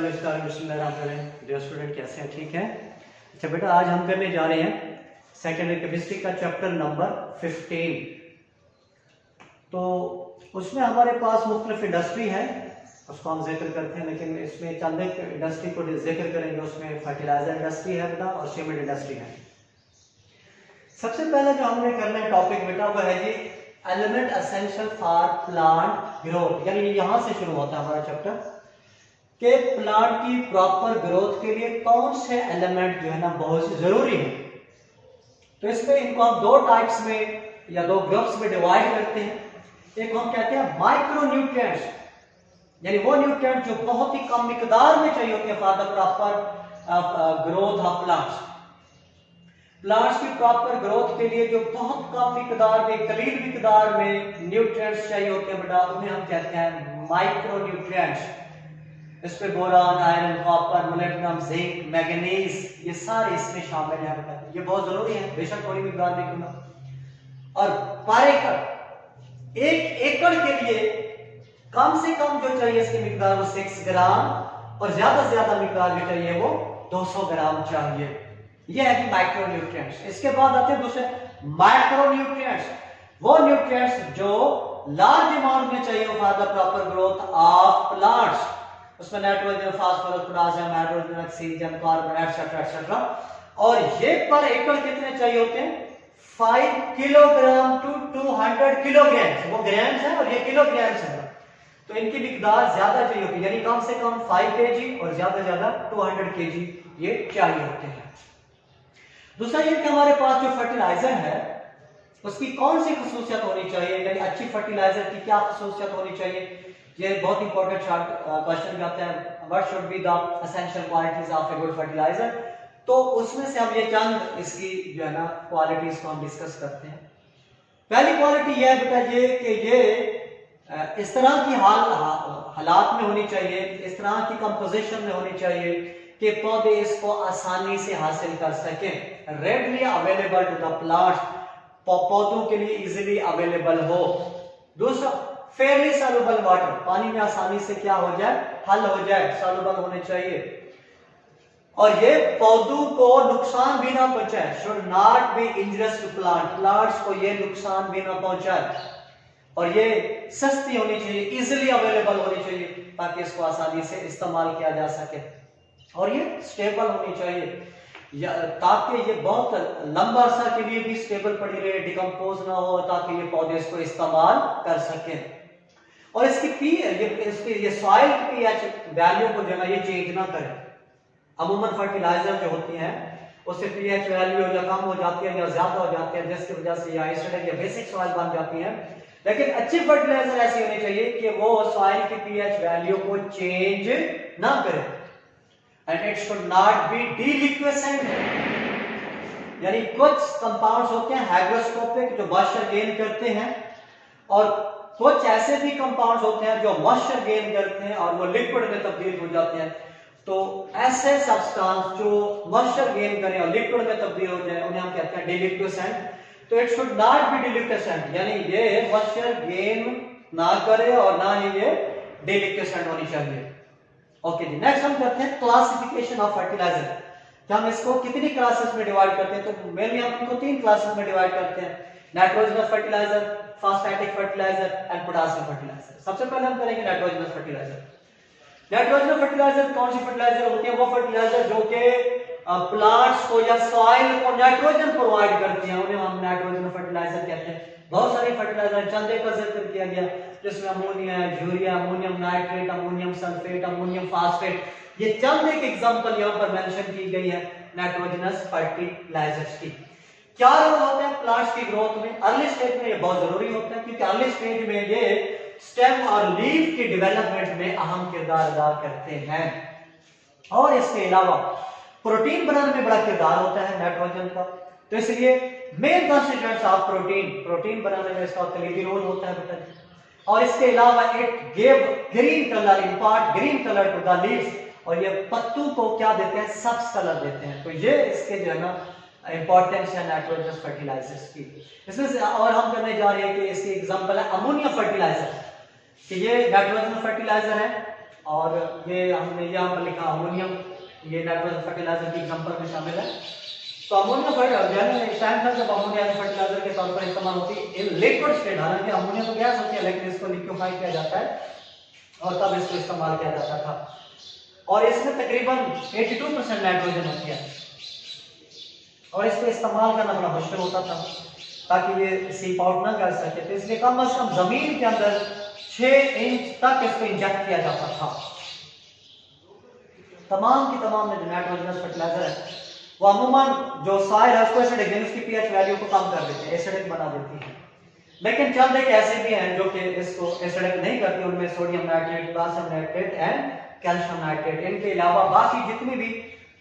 Dear student, कैसे हैं? ठीक है। अच्छा बेटा, आज हम करने जा रहे हैं सेकेंडरी केमिस्ट्री का चैप्टर नंबर 15। तो उसमें हमारे पास मुख्तलिफ इंडस्ट्री है, उसको हम जिक्र करते हैं, लेकिन इसमें चंद एक इंडस्ट्री को जिक्र करेंगे। उसमें फर्टिलाइजर इंडस्ट्री है बेटा और सीमेंट इंडस्ट्री है। सबसे पहले जो हमने करना है टॉपिक बेटा वो है जी element essential for plant growth, यानी यहां से शुरू होता है हमारा चैप्टर कि प्लांट की प्रॉपर ग्रोथ के लिए कौन से एलिमेंट जो है ना बहुत जरूरी है। तो इसमें इनको हम दो टाइप्स में या दो ग्रुप्स में डिवाइड करते हैं। एक हम कहते हैं माइक्रो न्यूट्रिएंट्स, यानी वो न्यूट्रिएंट जो बहुत ही कम मिकदार में चाहिए होते हैं for the proper growth of plants. Plants की प्रॉपर ग्रोथ के लिए जो बहुत कम मिकदार में, कलील मिकदार में न्यूट्रिएंट्स चाहिए होते हैं बेटा, उन्हें हम कहते हैं माइक्रो न्यूट्रिएंट्स। इसमें boron, iron, copper, molybdenum, zinc, manganese, ये सारे इसमें शामिल हैं बेटा। ये बहुत जरूरी है, बेशक थोड़ी मिकदार में क्यों ना। और पर एकड़, एक एकड़ के लिए कम से कम जो चाहिए इसकी मिकदार वो 6 ग्राम और ज्यादा से ज्यादा मिकदार जो चाहिए वो 200 ग्राम चाहिए। ये है कि माइक्रो न्यूट्रिएंट्स। इसके बाद आते हैं दूसरे माइक्रो न्यूट्रिएंट्स, वो न्यूट्रिएंट्स जो लार्ज अमाउंट में चाहिए for the proper growth of plants. उसमें nitrogen, phosphorus, potassium, hydrogen, oxygen, carbon, etcetera etcetera. और ये पर एकड़ कितने चाहिए होते हैं? 5 किलोग्राम टू 200 किलोग्राम। वो ग्राम्स है और ये किलोग्राम्स है, तो इनकी मिकदार ज्यादा चाहिए होती है, यानी कम से कम 5 केजी और ज्यादा से ज्यादा 200 केजी ये चाहिए होते हैं। दूसरा ये कि हमारे पास जो फर्टिलाइजर है उसकी कौन सी खसूसियत होनी चाहिए, यानी अच्छी फर्टिलाइजर की क्या खसूसियत होनी चाहिए। ये बहुत इंपॉर्टेंट क्वेश्चन भी आता है, what should be the essential qualities of a good fertiliser. तो उसमें से हम ये चंद इसकी जो है ना क्वालिटीज को हम डिस्कस करते हैं। पहली क्वालिटी ये है बेटा ये कि ये इस तरह की हालात में होनी चाहिए, इस तरह की कंपोजिशन में होनी चाहिए कि पौधे इसको आसानी से हासिल कर सकें, readily available to the plants, पौधों के लिए इजीली अवेलेबल हो। दूसरा फेयरली सॉल्युबल वाटर, पानी में आसानी से क्या हो जाए, हल हो जाए, सॉल्युबल होने चाहिए। और ये पौधों को नुकसान भी ना पहुंचाए, should not be injurious to plant, plants को ये नुकसान भी ना पहुंचाए। और ये सस्ती होनी चाहिए, इजीली अवेलेबल होनी चाहिए ताकि इसको आसानी से इस्तेमाल किया जा सके। और ये स्टेबल होनी चाहिए ताकि ये बहुत लंबा अरसा के लिए भी स्टेबल पड़ी रहे, डिकम्पोज ना हो, ताकि ये पौधे इसको इस्तेमाल कर सकें। और इसकी ये सॉइल की पीएच वैल्यू को जो है ये चेंज ना करें। अमूमन फर्टिलाइजर जो होती हैं उससे पीएच वैल्यू या कम हो जाती है या ज्यादा हो जाती है, जिसकी वजह से या एसिडिक या बेसिक सॉइल बन जाती है। लेकिन अच्छी फर्टिलाइजर ऐसी होनी चाहिए कि वो सॉइल की पीएच वैल्यू को चेंज ना करे। And it should not B deliquescent, यानी कुछ कंपाउंड्स होते हैं हाइग्रोस्कोपिक जो मॉइस्चर गेन करते हैं, और कुछ ऐसे भी कंपाउंड्स होते हैं जो मॉइस्चर गेन करते हैं और वो लिक्विड में तब्दील हो जाते हैं। तो ऐसे सब्सटेंस जो मॉइस्चर गेन करें और लिक्विड में तब्दील हो जाए उन्हें हम कहते हैं डीलिक्विसेंट। तो it should not B deliquescent, यानी ये मॉइस्चर गेन ना करे और ना ही ये डीलिक्विसेंट होनी चाहिए। ओके जी, नेक्स्ट हम करते हैं क्लासिफिकेशन ऑफ फर्टिलाइजर। तो हम इसको कितनी क्लासेस में डिवाइड करते हैं? तो मेनली हम इनको 3 क्लासेस में डिवाइड करते हैं, nitrogenous fertiliser, phosphatic fertiliser and potassium fertiliser. सबसे पहले हम करेंगे नाइट्रोजनस फर्टिलाइजर। नाइट्रोजनस फर्टिलाइजर कौन सी फर्टिलाइजर होती है? वो फर्टिलाइजर जो कि प्लांट्स को या सॉइल को नाइट्रोजन प्रोवाइड करती हैं, उन्हें हम नाइट्रोजन फर्टिलाइजर कहते हैं। बहुत सारी फर्टिलाइजर चंद एक का जिक्र किया गया, जिसमें अमोनिया है, urea, ammonium nitrate, ammonium sulphate, ammonium phosphate, ये चंद एक एग्जांपल यहां पर मेंशन की गई है नाइट्रोजनस फर्टिलाइजर्स की। क्या रोल होता है प्लांट्स की ग्रोथ में? अर्ली स्टेज में ये बहुत जरूरी होता है, क्योंकि अर्ली स्टेज में ये स्टेम और लीफ की डेवलपमेंट में अहम किरदार अदा करते हैं। और इसके अलावा प्रोटीन बनाने में बड़ा किरदार होता है नाइट्रोजन का, तो इसलिए मेन कंस्टिट्यूएंट्स ऑफ प्रोटीन बनाने में इसका कलीदी रोल होता है बेटा। और इसके अलावा it give green colour, impart green colour to the leaves, और ये पत्तों को क्या देते हैं? सब्ज कलर देते हैं। तो ये इसके जो है ना इंपॉर्टेंस है नाइट्रोजनस फर्टिलाइजर्स की। इसमें से और हम करने जा रहे हैं कि इसकी एग्जांपल है अमोनिया फर्टिलाइजर, कि ये नाइट्रोजन फर्टिलाइजर है और ये हमने यहाँ पर लिखा अमोनियम, ये नाइट्रोजन फर्टिलाइजर की एग्जांपल में शामिल है। तो अमोनियम फर्टिलाइजर एक टाइम था जब अमोनिया फर्टिलाइजर के तौर पर इस्तेमाल होती है इन लिक्विड स्टेट, हालांकि अमोनिया तो गैस होती है लेकिन इसको लिक्विफाई किया जाता है और तब इसको इस्तेमाल किया जाता था। और इसमें तकरीबन 82% नाइट्रोजन होती है और इसको इस्तेमाल करना बड़ा मुश्किल होता था ताकि ये सीप आउट ना कर सके, तो इसलिए कम से कम जमीन के अंदर 6 इंच तक इसको इंजेक्ट किया जाता था। तमाम की तमाम में जो नाइट्रोजनस फर्टिलाइजर है वो अमूमन जो सॉइल है उसको एसिडिक यानी उसकी पीएच वैल्यू को कम कर देते हैं, एसिडिक बना देती है। लेकिन चंद एक ऐसे भी हैं जो कि इसको एसिडिक नहीं करती, उनमें sodium nitrate, potassium nitrate and calcium nitrate. इनके अलावा बाकी जितनी भी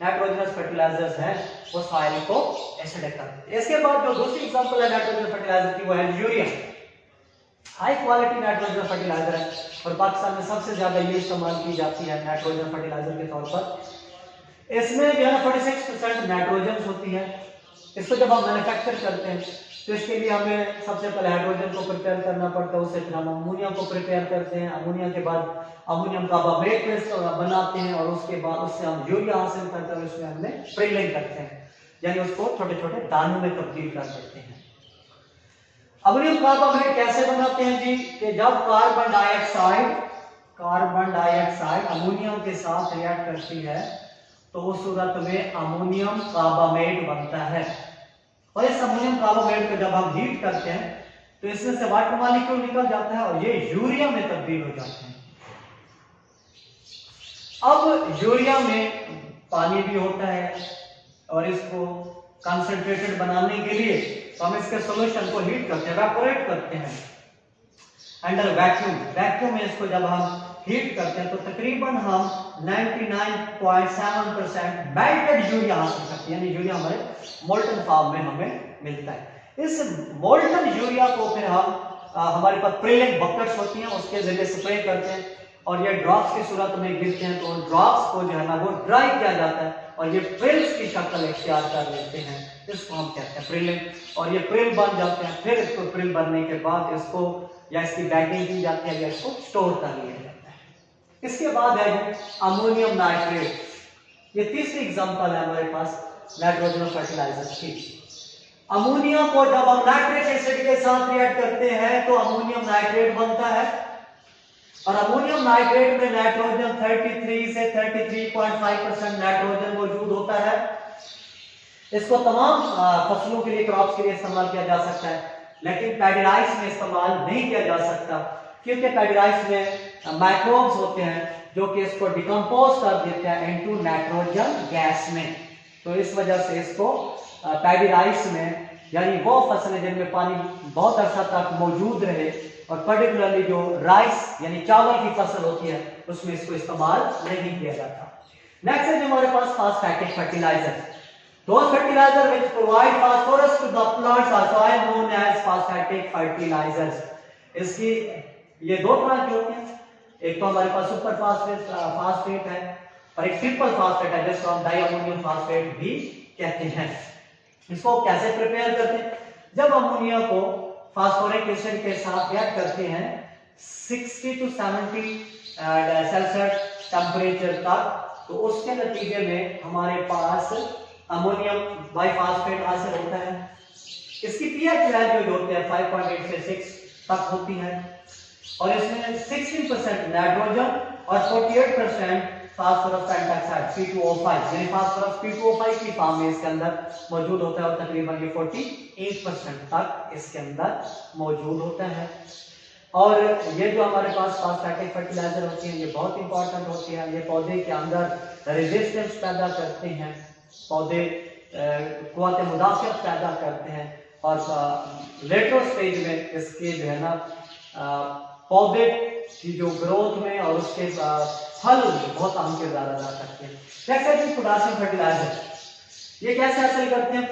नाइट्रोजनस फर्टिलाइजर्स हैं वो सॉइल को एसिडिक करते हैं। इसके बाद जो दूसरी एग्जांपल है नाइट्रोजन फर्टिलाइजर की वो है urea. High quality nitrogen fertiliser है और पाकिस्तान में सबसे ज्यादा ये इस्तेमाल की जाती है नाइट्रोजन फर्टिलाइजर के तौर पर। इसमें जो है 46% नाइट्रोजन होती है। इसको जब हम मैन्युफैक्चर करते हैं तो इसके लिए हमें सबसे पहले हाइड्रोजन को प्रिपेयर करना पड़ता है, उससे फिर हम अमोनिया को प्रिपेयर करते हैं, अमोनिया के बाद अमोनियम कार्बोनेट पेस्ट बनाते हैं और उसके बाद उससे हम यूरिया हासिल करते हैं, उसमें हमने प्रिलिंग करते हैं यानी उसको छोटे छोटे दानों में तब्दील कर देते हैं। अमोनियम कार्बोनेट कैसे बनाते हैं जी, कि जब कार्बन डाइऑक्साइड अमोनियम के साथ रिएक्ट करती है तो उस सूरत में अमोनियम कार्बोनेट बनता है और इस अमोनियम कार्बोनेट को जब हम हीट करते हैं तो इसमें से वाटर मॉलिक्यूल निकल जाता है और ये यूरिया में तब्दील हो जाते हैं। अब यूरिया में पानी भी होता है और इसको कंसंट्रेटेड बनाने के लिए तो हम इसके सॉल्यूशन को हीट करते हैं, इवेपोरेट करते हैं अंडर वैक्यूम में इसको जब हम हीट करते हैं तो तकरीबन हम 99.7% मेल्टेड यूरिया हासिल करते हैं, यानी यूरिया हमारे मोल्टन फॉर्म में हमें मिलता है। इस मोल्टन यूरिया को फिर हम हमारे पास प्रिलिंग बकेट्स होती हैं उसके जरिए स्प्रे करते हैं और ये ड्रॉप्स की सूरत में गिरते हैं तो उन ड्रॉप्स को जो है ना वो ड्राई किया जाता है और ये प्रिल्स की शक्ल इख्तियार कर लेते हैं, इसको हम कहते हैं प्रिलिंग। और ये प्रिल बन जाते हैं, फिर इसको प्रिल बनने के बाद इसको या इसकी बैगिंग की जाती है या इसको स्टोर कर लिया जाता है। इसके बाद है अमोनियम नाइट्रेट, ये तीसरी एग्जांपल है हमारे पास नाइट्रोजन फर्टिलाइजर की। अमोनिया को जब हम नाइट्रिक एसिड के साथ रिएक्ट करते हैं तो अमोनियम नाइट्रेट बनता है और अमोनियम नाइट्रेट में नाइट्रोजन 33 से 33.5% नाइट्रोजन मौजूद होता है। इसको तमाम फसलों के लिए, क्रॉप्स के लिए इस्तेमाल किया जा सकता है, लेकिन पैडी राइस में इस्तेमाल नहीं किया जा सकता क्योंकि पैडी राइस में माइक्रोब्स होते हैं जो कि इसको डिकम्पोज कर देते हैं इनटू नाइट्रोजन गैस में। तो इस वजह से इसको पैडी राइस में, यानी वो फसलें जिनमें पानी बहुत अरसा तक मौजूद रहे और पर्टिकुलरली जो राइस यानी चावल की फसल होती है उसमें इसको इस्तेमाल नहीं किया जाता। नेक्स्ट है हमारे पास phosphatic fertilizer. Those fertilizer which provide phosphorus to the plants are soil known as phosphatic fertilizers. इसकी ये दो तरह की होती हैं, एक तो हमारे पास सुपर फास्फेट है और एक ट्रिपल फास्फेट है जिसको हम डाइअमोनियम फास्फेट भी कहते हैं। इसको कैसे प्रिपेयर करते हैं, जब अमोनिया को फास्फोरिक एसिड के साथ रिएक्ट करते हैं 60 to 70 सेल्सियस टेम्परेचर तक, तो उसके नतीजे में हमारे पास अमोनियम बाइफॉस्फेट हासिल होता है। इसकी पीएच वैल्यू जो होती है 5.8 से 6 तक होती है और इसमें 16% नाइट्रोजन और 48% फास्फोरस पेंटॉक्साइड P2O5 यानी फास्फोरस P2O5 की फॉर्म में इसके अंदर मौजूद होता है और तकरीबन ये 48% तक इसके अंदर मौजूद होता है। और ये जो हमारे पास फॉस्फेटिक फर्टिलाइजर होती है ये बहुत इंपॉर्टेंट होती है, ये पौधे के अंदर रेजिस्टेंस पैदा करते हैं, पौधे कुव्वत मुदाफियत पैदा करते हैं और लेटर स्टेज में इसके जो है ना पौधे की जो ग्रोथ में और उसके फल में बहुत अहम किरदार अदा करते हैं। जैसे कि पोटेशियम फर्टिलाइजर, ये कैसे हासिल करते हैं,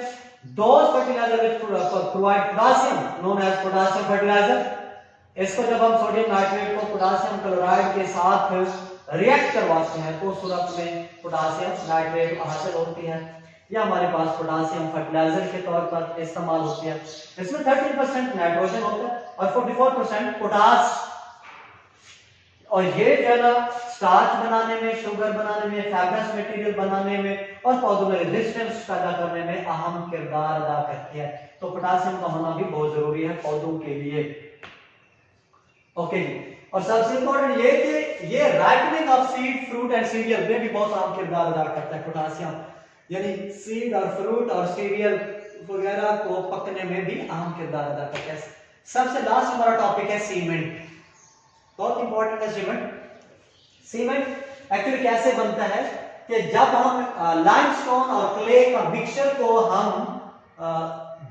those fertiliser which provide potassium known as potassium fertiliser. इसको जब हम सोडियम नाइट्रेट को पोटेशियम क्लोराइड के साथ रिएक्ट करवाते हैं तो सूरत में पोटेशियम नाइट्रेट हासिल होती है, यह हमारे पास पोटेशियम फर्टिलाइजर के तौर पर इस्तेमाल होती है। इसमें 30% नाइट्रोजन होता है और 44% पोटास और ये जो है ना स्टार्च बनाने में, शुगर बनाने में, फैब्रस मटेरियल बनाने में और पौधों में रेजिस्टेंस पैदा करने में अहम किरदार अदा करती है। तो पोटासियम का होना भी बहुत जरूरी है पौधों के लिए। ओके जी, और सबसे इंपॉर्टेंट ये कि ये ripening of seed, fruit and serial में भी बहुत अहम किरदार अदा करता है पोटासियम, यानी सीड और फ्रूट और सीरियल वगैरह को पकने में भी अहम किरदार अदा करता है। सबसे लास्ट हमारा टॉपिक है सीमेंट, बहुत इंपॉर्टेंट है सीमेंट। सीमेंट एक्चुअली कैसे बनता है कि जब हम लाइमस्टोन और क्ले का मिक्सचर को हम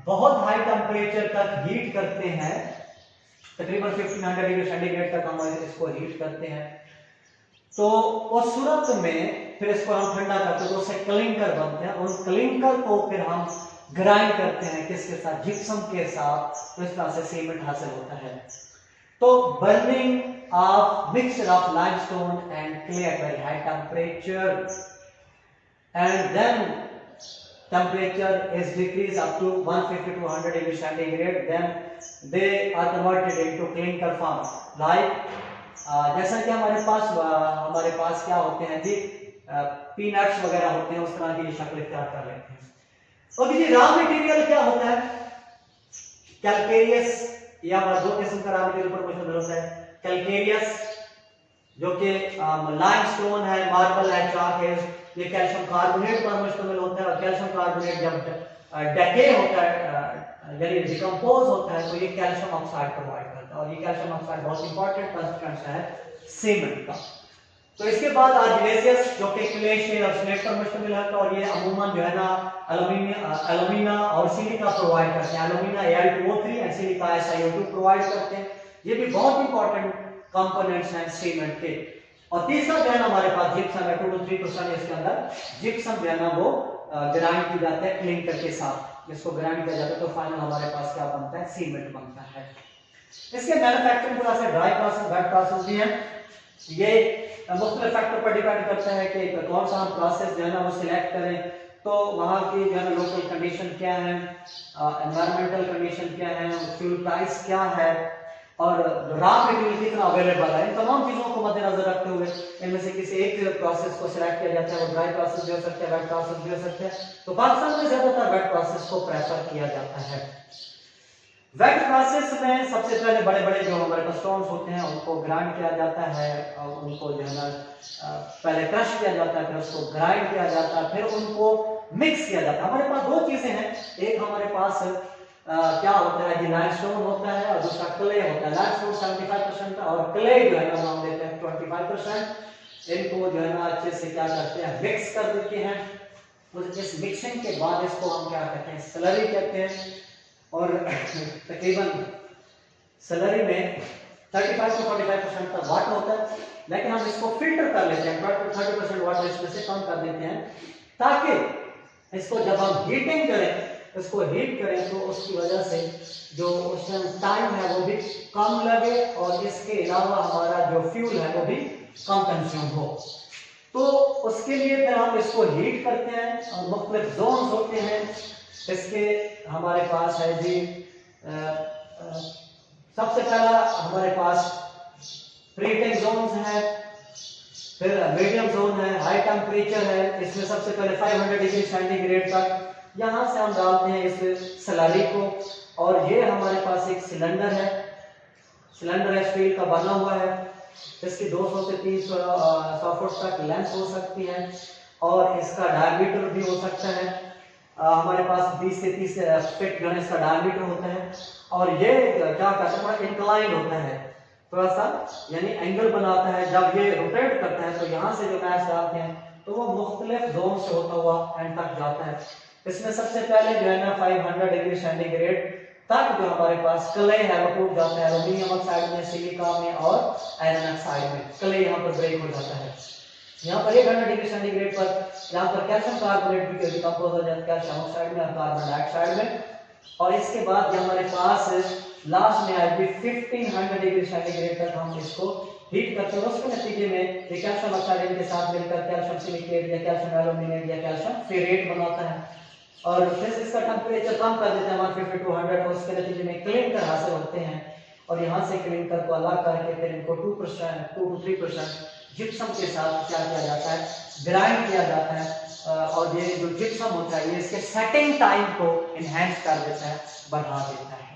बहुत हाई टेम्परेचर तक हीट करते हैं, तकरीबन 1500 डिग्री सेंटीग्रेड तक हम इसको हीट करते हैं, तो उस सूरत में फिर इसको हम ठंडा करते हैं तो उससे क्लिंकर बनते हैं। उस क्लिंकर को फिर हम ग्राइंड करते हैं किसके साथ, जिप्सम के साथ, तो इस तरह से सीमेंट हासिल होता है। तो burning of mixture of limestone and clay at very high temperature and then temperature is decreased up to 150 to 100 degree centigrade, then they are converted into clinker form like जैसा कि हमारे पास क्या होते हैं जी, पीनट्स वगैरह होते हैं, उस तरह की शक्ल इख्तियार कर लेते हैं। ओके जी, रॉ मटेरियल क्या होता है, कैलकेरियस, या दो किस्म का रॉ मटेरियल पर मुश्तमिल होता है। कैलकेरियस जो कि लाइमस्टोन है, मार्बल है, चाक है, ये कैल्शियम कार्बोनेट पर मुश्तमिल होता है। और कैल्शियम कार्बोनेट जब डेके होता है यानी डिकम्पोज होता है तो ये कैल्शियम ऑक्साइड प्रोवाइड करता है, और ये कैल्शियम ऑक्साइड बहुत इंपॉर्टेंट कंस्टिट्यूएंट है सीमेंट का। तो इसके बाद आर्जिलेसियस जो कि क्ले, शेल और स्लेट पर मुश्तमिल है, और ये अमूमन जो है ना एल्यूमिना और सिलिका प्रोवाइड करते हैं। एल्यूमिना Al2O3 और सिलिका SiO2 प्रोवाइड करते हैं। ये भी बहुत इंपॉर्टेंट कंपोनेंट्स हैं सीमेंट के। और तीसरा जो है ना हमारे पास जिप्सम है, 2 to 3% इसके अंदर जिप्सम जो है ना वो ग्राइंड की जाता है क्लिंकर के साथ, इसको ग्राइंड किया जाता है तो फाइनल हमारे पास क्या बनता है, सीमेंट बनता है। इसके मैन्युफैक्चरिंग प्रोसेस है, ड्राई प्रोसेस, वेट प्रोसेस भी है। ये मुख्तलिफ फैक्टर पर डिपेंड करता है कि कौन सा हम प्रोसेस जो है ना वो सिलेक्ट करें, तो वहाँ की जो है लोकल कंडीशन क्या है, एनवायरमेंटल कंडीशन क्या है, फ्यूल प्राइस क्या है, और रॉ मटेरियल कितना अवेलेबल है, इन तमाम चीजों को मद्देनजर रखते हुए इनमें से किसी एक प्रोसेस को सिलेक्ट किया जाता है। वो ड्राई प्रोसेस भी हो सकता है, वेट प्रोसेस भी हो सकता है। तो पाकिस्तान में ज्यादातर वेट प्रोसेस को प्रेफर किया जाता है। वेट प्रोसेस में सबसे पहले बड़े बड़े जो हमारे पास स्टोन्स होते हैं उनको ग्राइंड किया जाता है, और उनको जो है ना पहले क्रश किया जाता है, फिर उसको ग्राइंड किया जाता है, फिर उनको मिक्स किया जाता है। हमारे पास दो चीजें हैं, एक हमारे पास क्या होता है, लाइमस्टोन होता है और दूसरा क्ले होता है। लाइमस्टोन 75% और क्ले जो है ना हम देते हैं 25%। इनको जो है ना अच्छे से क्या करते हैं, मिक्स कर देते हैं। इस मिक्सिंग के बाद इसको हम क्या कहते हैं, स्लरी कहते हैं। और तकरीबन स्लरी में 35 से 45% तक वाटर होता है, लेकिन हम इसको फिल्टर कर लेते हैं, 30% वाटर इसमें से कम कर देते हैं, ताकि इसको जब हम हीटिंग करें, इसको हीट करें तो उसकी वजह से जो उसमें टाइम है वो भी कम लगे, और इसके अलावा हमारा जो फ्यूल है वो भी कम कंज्यूम हो। तो उसके लिए फिर हम इसको हीट करते हैं, और मुख्तलिफ जोन्स होते हैं इसके हमारे पास है जी। सबसे पहला हमारे पास प्रीहीटिंग जोन्स है, फिर मीडियम जोन है, हाई टेम्परेचर है। इसमें सबसे पहले 500 डिग्री सेंटीग्रेड तक यहां से हम डालते हैं इस स्लरी को, और ये हमारे पास एक सिलेंडर है, स्टील का बना हुआ है। इसकी 200 से 300 फुट तक लेंथ हो सकती है, और इसका डायमीटर भी हो सकता है हमारे पास 20 से 30 फीट जो है इसका डायमीटर होता है। और ये क्या कहते हैं, थोड़ा इंक्लाइन होता है, थोड़ा सा यानी एंगल बनाता है। जब ये रोटेट करता है तो यहाँ से जो मैच डालते हैं तो वो मुख्तलिफ जोन से होता हुआ एंड तक जाता है। इसमें सबसे पहले जो है ना 500 डिग्री सेंटीग्रेड तक जो हमारे पास क्ले है वो टूट जाता है, एल्यूमिनियम ऑक्साइड में, सिलिका में और आयरन ऑक्साइड में क्ले यहाँ पर ब्रेक हो जाता है। यहाँ पर 100 डिग्री सेंटीग्रेड पर यहाँ पर कैल्शियम कार्बोनेट भी डिकम्पोज हो जाता है कैल्शियम ऑक्साइड में और कार्बन डाइऑक्साइड में। और इसके बाद जो हमारे पास लास्ट में आएगी 1500 डिग्री सेंटीग्रेड तक हम इसको हीट करते हैं। उसके नतीजे में ये कैल्शियम ऑक्साइड के साथ मिलकर कैल्शियम सिलिकेट या कैल्शियम एल्यूमिनेट या कैल्शियम फेरेट बनाता है, और फिर इसका टेम्परेचर कम कर देते हैं 150 to 100, और उसके नतीजे में क्लिंकर हासिल होते हैं। और यहाँ से क्लिंकर को अलग करके फिर इनको 2% 2 to 3% जिप्सम के साथ क्या किया जाता है, ग्राइंड किया जाता है। और ये जो जिप्सम होता है ये इसके सेटिंग टाइम को इनहेंस कर देता है, बढ़ा देता है।